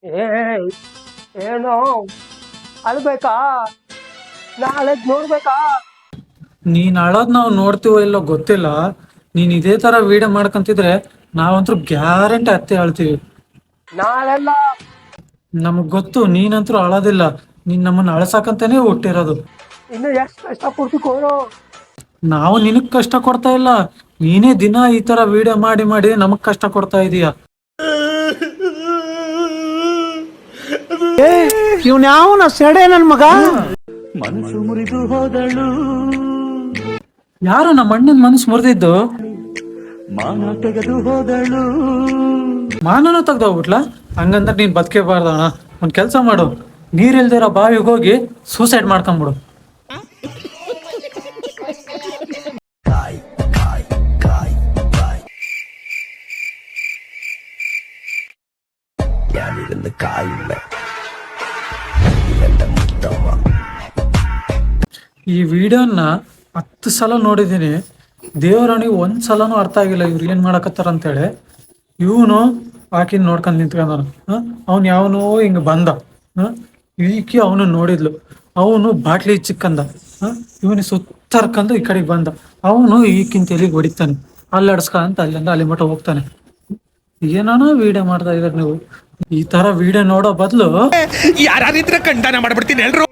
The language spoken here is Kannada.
ಏ ಏನೋ ಅಳ್ಬೇಕಾ? ನಾಳೆ ನೋಡ್ಬೇಕಾ? ನೀನ್ ಅಳೋದ್ ನಾವು ನೋಡ್ತೀವೋ ಇಲ್ಲೋ ಗೊತ್ತಿಲ್ಲ. ನೀನ್ ಇದೇ ತರ ವಿಡಿಯೋ ಮಾಡ್ಕೊಂತಿದ್ರೆ ನಾವಂತೂ ಗ್ಯಾರಂಟಿ ಅತ್ತೆ ಅಳ್ತೀವಿ. ನಾಳೆಲ್ಲ ನಮಗ್ ಗೊತ್ತು ನೀನಂತೂ ಅಳೋದಿಲ್ಲ. ನೀನ್ ನಮ್ಮನ್ನ ಅಳಸಾಕಂತಾನೆ ಹುಟ್ಟಿರೋದು. ಇನ್ನು ಎಷ್ಟು ಕಷ್ಟ ಕೊಡ್ತಿಕೋರು. ನಾವು ನಿನಗ್ ಕಷ್ಟ ಕೊಡ್ತಾ ಇಲ್ಲ, ನೀನೇ ದಿನ ಈ ತರ ವಿಡಿಯೋ ಮಾಡಿ ಮಾಡಿ ನಮಗ್ ಕಷ್ಟ ಕೊಡ್ತಾ ಇದೀಯ. ಇವ್ನ ಯಾವನ ಸೆಡೆ ನನ್ ಮಗ. ಮನಸ್ಸು ಮುರಿದು ಹೋದಳು, ಯಾರು ನಮ್ಮ ಅಣ್ಣನ ಮನಸ್ಸು ಮುರಿದಿದ್ದು? ಮಾನ ತೆಗೆದು ಹೋದಳು. ಮಾನನ ತೆಗ್ದೋಗ್ಬಿಟ್ಲಾ? ಹಂಗಂದ್ರೆ ನೀನ್ ಬದುಕೇಬಾರ್ದಣ್ಣ. ಒಂದ್ ಕೆಲ್ಸ ಮಾಡು, ನೀರಿಲ್ದಿರೋ ಬಾವಿಗೆ ಹೋಗಿ ಸೂಸೈಡ್ ಮಾಡ್ಕೊಂಬಿಡು. ഞാനിരുന്ന് കായില്ല ഇവന്റെ മുത്തമ്മ. ಈ ವಿಡಿಯೋನ 10 ಸಲ ನೋಡಿದೀನಿ. ದೇವರಾಣಿಗೆ ಒಂದ್ ಸಲನೂ ಅರ್ಥ ಆಗಿಲ್ಲ ಇವ್ರು ಏನ್ ಮಾಡಕತ್ತಾರ ಅಂತೇಳಿ. ಇವನು ಆಕಿನ ನೋಡ್ಕೊಂಡ್ ನಿಂತ್ಕೊಂಡಾನ. ಅವ್ನು ಯಾವನೋ ಹಿಂಗ ಬಂದ, ಈಕಿ ಅವನು ನೋಡಿದ್ಲು. ಅವನು ಬಾಟ್ಲಿ ಚಿಕ್ಕಂದ, ಇವನಿಗೆ ಸುತ್ತರ್ಕಂದು ಈ ಕಡೆಗೆ ಬಂದ. ಅವನು ಈಕಿನ ತಲೆಗೆ ಹೊಡಿತಾನೆ, ಅಲ್ಲಾಡ್ಸ್ಕ ಅಂತ ಅಲ್ಲಿಂದ ಅಲ್ಲಿ ಮಟ್ಟ ಹೋಗ್ತಾನೆ. ಏನಾನ ವಿಡಿಯೋ ಮಾಡ್ತಾ ಇದಾರೆ ನೀವು. ಈ ತರ ವಿಡಿಯೋ ನೋಡೋ ಬದಲು ಯಾರಿದ್ರೆ ಖಂಡನ ಮಾಡ್ಬಿಡ್ತೀನಿ ಎಲ್ರು.